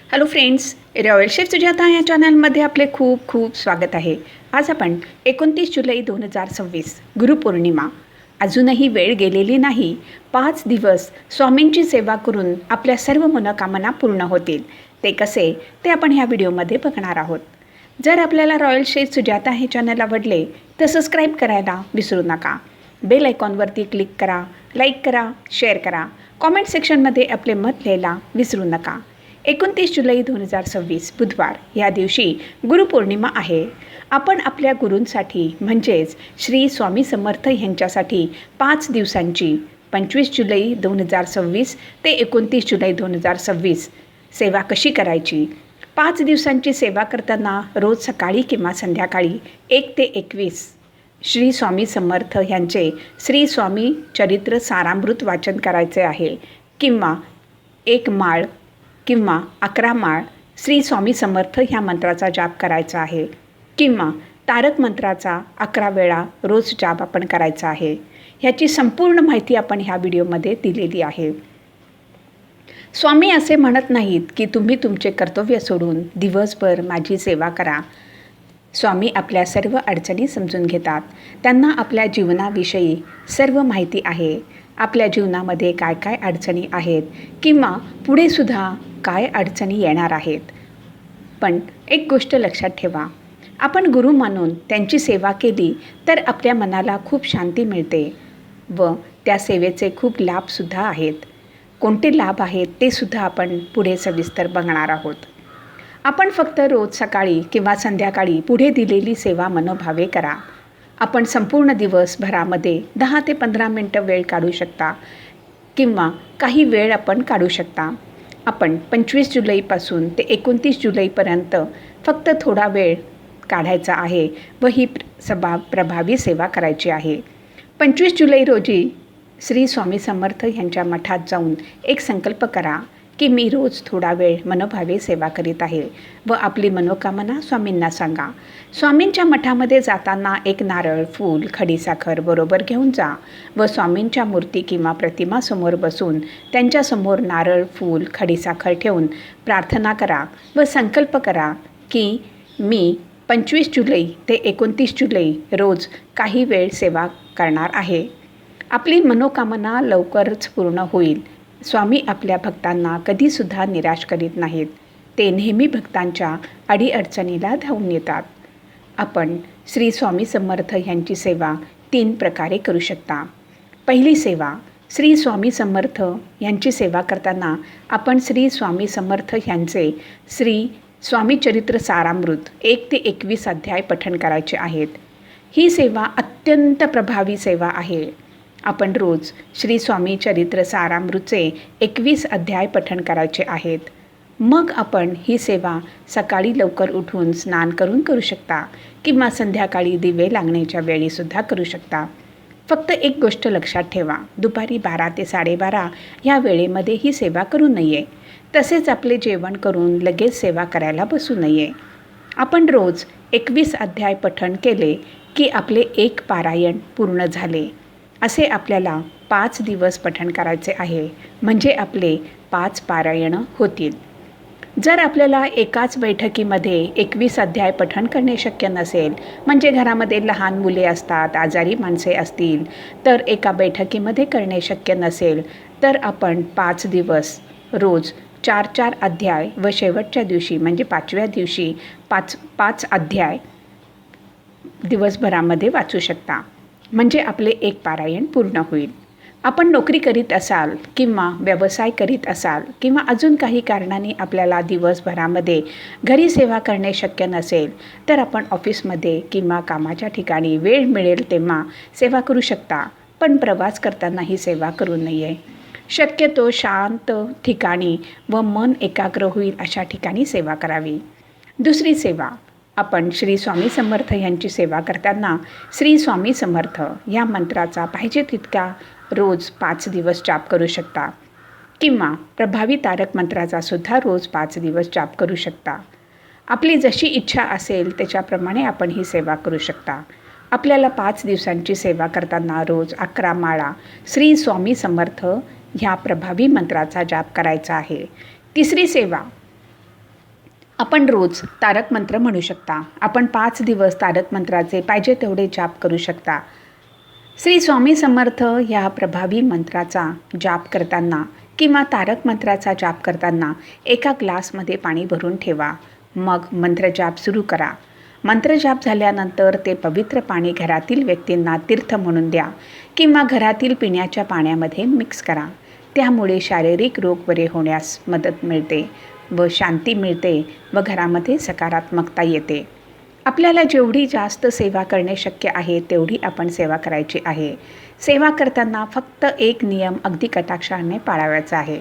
Hello friends, royal chef Sujata या चॅनलमध्ये आपले खूप खूप स्वागत आहे. आज आपण 29 जुलै 2026 गुरुपौर्णिमा. अजूनही वेळ गेलेली नाही. 5 दिवस स्वामींची सेवा करून आपल्या सर्व मनोकामना पूर्ण होतील. ते कसे ते आपण ह्या व्हिडिओमध्ये बघणार आहोत. जर आपल्याला रॉयल शेफ सुजाता हे चॅनल आवडले तर सबस्क्राईब करायला विसरू नका. बेल आयकॉनवरती क्लिक करा, लाईक करा, शेअर करा. कॉमेंट सेक्शनमध्ये आपले मत लिहायला विसरू नका. 29 जुलै 2026 बुधवार या दिवशी गुरुपौर्णिमा आहे. आपण आपल्या गुरूंसाठी म्हणजेच श्री स्वामी समर्थ यांच्यासाठी 5 दिवसांची 25 जुलै 2026 ते 29 जुलै 2026 सेवा कशी करायची. 5 दिवसांची सेवा करताना रोज सकाळी किंवा संध्याकाळी 1 ते 21 श्री स्वामी समर्थ यांचे श्री स्वामी चरित्र सारामृत वाचन करायचे आहे किंवा 1 माळ किंवा 11 माळ श्री स्वामी समर्थ ह्या मंत्राचा जाप करायचा आहे किंवा तारक मंत्राचा 11 वेळा रोज जाप आपण करायचा आहे. ह्याची संपूर्ण माहिती आपण ह्या व्हिडिओमध्ये दिलेली आहे. स्वामी असे म्हणत नाहीत की तुम्ही तुमचे कर्तव्य सोडून दिवसभर माझी सेवा करा. स्वामी आपल्या सर्व अडचणी समजून घेतात. त्यांना आपल्या जीवनाविषयी सर्व माहिती आहे. आपल्या जीवनामध्ये काय काय अडचणी आहेत किंवा पुढेसुद्धा काय अडचणी येणार आहेत. पण एक गोष्ट लक्षात ठेवा, आपण गुरु मानून त्यांची सेवा केली तर आपल्या मनाला खूप शांती मिळते व त्या सेवेचे खूप लाभसुद्धा आहेत. कोणते लाभ आहेत ते सुद्धा आपण पुढे सविस्तर बघणार आहोत. आपण फक्त रोज सकाळी किंवा संध्याकाळी पुढे दिलेली सेवा मनोभावे करा. आपण संपूर्ण दिवसभरामध्ये 10 ते 15 मिनटं वेळ काढू शकता किंवा काही वेळ आपण काढू शकता. आपण 25 जुलैपासून ते 29 जुलैपर्यंत फक्त थोडा वेळ काढायचा आहे व ही प्रभावी सेवा करायची आहे. 25 जुलै रोजी श्री स्वामी समर्थ यांच्या मठात जाऊन एक संकल्प करा की मी रोज थोडा वेळ मनोभावे सेवा करीत आहे व आपली मनोकामना स्वामींना सांगा. स्वामींच्या मठामध्ये जाताना एक नारळ, फूल, खडीसाखर बरोबर घेऊन जा व स्वामींच्या मूर्ती किंवा प्रतिमासमोर बसून त्यांच्यासमोर नारळ, फूल, खडीसाखर ठेवून प्रार्थना करा व संकल्प करा की मी 25 जुलै ते 29 जुलै रोज काही वेळ सेवा करणार आहे. आपली मनोकामना लवकरच पूर्ण होईल. स्वामी आपल्या भक्तांना कधीसुद्धा निराश करीत नाहीत. ते नेहमी भक्तांच्या अडीअडचणीला धावून येतात. आपण श्री स्वामी समर्थ यांची सेवा 3 प्रकारे करू शकता. पहिली सेवा, श्री स्वामी समर्थ यांची सेवा करताना आपण श्री स्वामी समर्थ यांचे श्री स्वामी चरित्र सारामृत 1 ते 21 अध्याय पठण करायचे आहेत. ही सेवा अत्यंत प्रभावी सेवा आहे. आपण रोज श्री स्वामी चरित्र सारामृतचे 21 अध्याय पठण करायचे आहेत. मग आपण ही सेवा सकाळी लवकर उठून स्नान करून करू शकता किंवा संध्याकाळी दिवे लागण्याच्या वेळीसुद्धा करू शकता. फक्त एक गोष्ट लक्षात ठेवा, दुपारी 12 ते 12:30 ह्या वेळेमध्ये ही सेवा करू नये. तसेच आपले जेवण करून लगेच सेवा करायला बसू नये. आपण रोज 21 अध्याय पठण केले की आपले 1 पारायण पूर्ण झाले. असे आपल्याला 5 दिवस पठण करायचे आहे म्हणजे आपले 5 पारायणं होतील. जर आपल्याला एकाच बैठकीमध्ये 21 अध्याय पठण करणे शक्य नसेल, म्हणजे घरामध्ये लहान मुले असतात, आजारी माणसे असतील, तर एका बैठकीमध्ये करणे शक्य नसेल तर आपण 5 दिवस रोज 4 अध्याय व शेवटच्या दिवशी म्हणजे 5व्या दिवशी 5 अध्याय दिवसभरामध्ये वाचू शकता. म्हणजे आपले 1 पारायण पूर्ण होईल. आपण नोकरी करीत असाल किंवा व्यवसाय करीत असाल किंवा अजून काही कारणाने आपल्याला दिवसभरामध्ये घरी सेवा करणे शक्य नसेल तर आपण ऑफिसमध्ये किंवा कामाच्या ठिकाणी वेळ मिळेल तेव्हा सेवा करू शकता. पण प्रवास करताना ही सेवा करू नये. शक्यतो शांत ठिकाणी व मन एकाग्र होईल अशा ठिकाणी सेवा करावी. दुसरी सेवा, आपण श्री स्वामी समर्थ यांची सेवा करताना श्री स्वामी समर्थ या मंत्राचा पाहिजे तितका रोज 5 दिवस जाप करू शकता किंवा प्रभावी तारक मंत्राचा सुद्धा रोज 5 दिवस जाप करू शकता. आपली जशी इच्छा असेल त्याच्याप्रमाणे आपण ही सेवा करू शकता. आपल्याला 5 दिवसांची सेवा करताना रोज 11 माळा श्री स्वामी समर्थ ह्या प्रभावी मंत्राचा जाप करायचा आहे. तिसरी सेवा, आपण रोज तारक मंत्र म्हणू शकता. आपण 5 दिवस तारक मंत्राचे पाहिजे तेवढे जाप करू शकता. श्री स्वामी समर्थ ह्या प्रभावी मंत्राचा जाप करताना किंवा तारक मंत्राचा जाप करताना एका ग्लासमध्ये पाणी भरून ठेवा. मग मंत्रजाप सुरू करा. मंत्रजाप झाल्यानंतर ते पवित्र पाणी घरातील व्यक्तींना तीर्थ म्हणून द्या किंवा घरातील पिण्याच्या पाण्यामध्ये मिक्स करा. त्यामुळे शारीरिक रोग बरे होण्यास मदत मिळते व शांती मिळते व घरामध्ये सकारात्मकता येते. आपल्याला जेवढी जास्त सेवा करणे शक्य आहे तेवढी आपण सेवा करायची आहे. सेवा करताना फक्त एक नियम अगदी कटाक्षाने पाळावायचा आहे.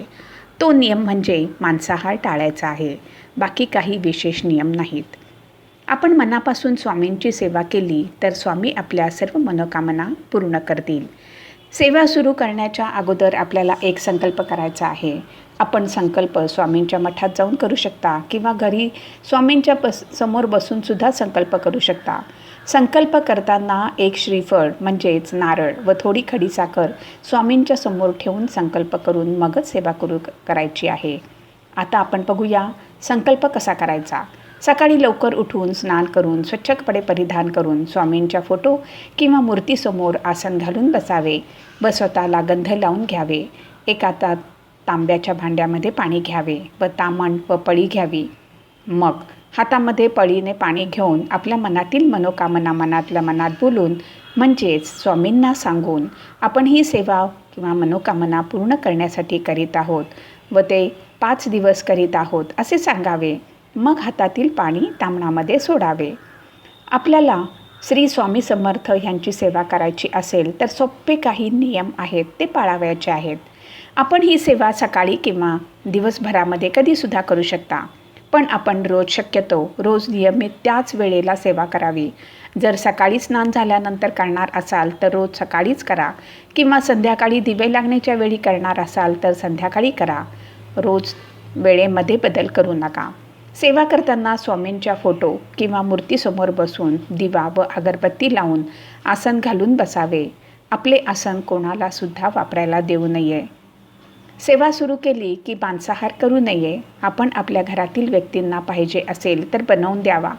तो नियम म्हणजे मांसाहार टाळायचा आहे. बाकी काही विशेष नियम नाहीत. आपण मनापासून स्वामींची सेवा केली तर स्वामी आपल्या सर्व मनोकामना पूर्ण करतील. सेवा सुरू करण्याच्या अगोदर आपल्याला एक संकल्प करायचा आहे. आपण संकल्प स्वामींच्या मठात जाऊन करू शकता किंवा घरी स्वामींच्या समोर बसूनसुद्धा संकल्प करू शकता. संकल्प करताना एक श्रीफळ म्हणजेच नारळ व थोडी खडीसाखर स्वामींच्या समोर ठेवून संकल्प करून मगच सेवा करायची आहे. आता आपण बघूया संकल्प कसा करायचा. सकाळी लवकर उठून स्नान करून स्वच्छ कपडे परिधान करून स्वामींच्या फोटो किंवा मूर्तीसमोर आसन घालून बसावे व स्वतःला गंध लावून घ्यावे. एका तांब्याच्या भांड्यामध्ये पाणी घ्यावे व तामण व पळी घ्यावी. मग हातामध्ये पळीने पाणी घेऊन आपल्या मनातील मनोकामना मनातल्या मनात बोलून म्हणजेच स्वामींना सांगून आपण ही सेवा किंवा मनोकामना पूर्ण करण्यासाठी करीत आहोत व ते 5 दिवस करीत आहोत असे सांगावे. मग हातातील पाणी तामणामध्ये सोडावे. आपल्याला श्री स्वामी समर्थ यांची सेवा करायची असेल तर सोपे काही नियम आहेत ते पाळावयाचे आहेत. आपण ही सेवा सकाळी किंवा दिवसभरामध्ये कधीसुद्धा करू शकता. पण आपण शक्यतो रोज नियमित त्याच वेळेला सेवा करावी. जर सकाळी स्नान झाल्यानंतर करणार असाल तर रोज सकाळीच करा किंवा संध्याकाळी दिवे लागण्याच्या वेळी करणार असाल तर संध्याकाळी करा. रोज वेळेमध्ये बदल करू नका. सेवा करताना स्वामींच्या फोटो किंवा मूर्तीसमोर बसून दिवा व अगरबत्ती लावून आसन घालून बसावे. आपले आसन कोणालासुद्धा वापरायला देऊ नये. सेवा सुरू केली की मांसाहार करू नये. आपण आपल्या घरातील व्यक्तींना पाहिजे असेल तर बनवून द्यावा,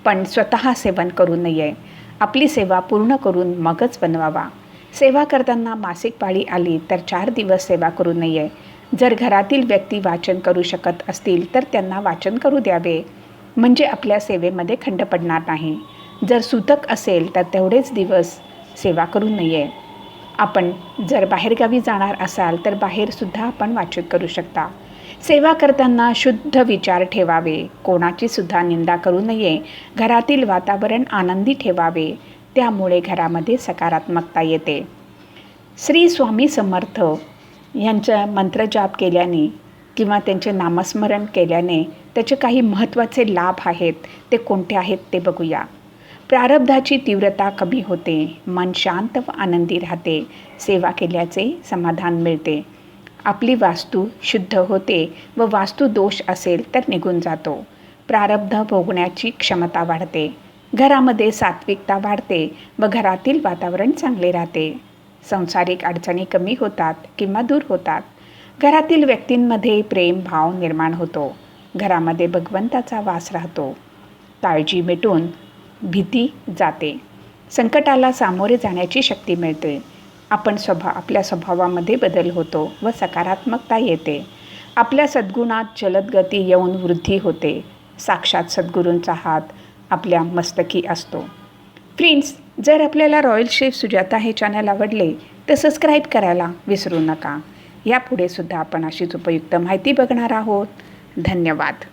पण स्वतः सेवन करू नये. आपली सेवा पूर्ण करून मगच बनवावा. सेवा करताना मासिक पाळी आली तर 4 दिवस सेवा करू नये. जर घरातील व्यक्ती वाचन करू शकत असतील तर त्यांना वाचन करू द्यावे, म्हणजे आपल्या सेवेमध्ये खंड पडणार नाही. जर सुतक असेल तर तेवढेच दिवस सेवा करू नये. आपण जर बाहेरगावी जाणार असाल तर बाहेरसुद्धा आपण वाचन करू शकता. सेवा करताना शुद्ध विचार ठेवावे. कोणाचीसुद्धा निंदा करू नये. घरातील वातावरण आनंदी ठेवावे. त्यामुळे घरामध्ये सकारात्मकता येते. श्री स्वामी समर्थ यांचा मंत्रजाप केल्याने किंवा त्यांचे नामस्मरण केल्याने त्याचे काही महत्त्वाचे लाभ आहेत. ते कोणते आहेत ते बघूया. प्रारब्धाची तीव्रता कमी होते. मन शांत व आनंदी राहते. सेवा केल्याचे समाधान मिळते. आपली वास्तू शुद्ध होते व वास्तू दोष असेल तर निघून जातो. प्रारब्ध भोगण्याची क्षमता वाढते. घरामध्ये सात्विकता वाढते व घरातील वातावरण चांगले राहते. सांसारिक अडचणी कमी होतात किंवा दूर होतात. घरातील व्यक्तींमध्ये प्रेम भाव निर्माण होतो. घरामध्ये भगवंताचा वास राहतो. काळजी मिटून भीती जाते. संकटाला सामोरे जाण्याची शक्ती मिळते. आपल्या स्वभावामध्ये बदल होतो व सकारात्मकता येते. आपल्या सद्गुणात जलद गती येऊन वृद्धी होते. साक्षात सद्गुरूंचा हात आपल्या मस्तकी असतो. फ्रेंड्स, जर आपल्याला रॉयल शेफ सुजाता हे चॅनल आवडले तर सबस्क्राईब करायला विसरू नका. यापुढे सुद्धा आपण अशीच उपयुक्त माहिती बघणार आहोत. धन्यवाद.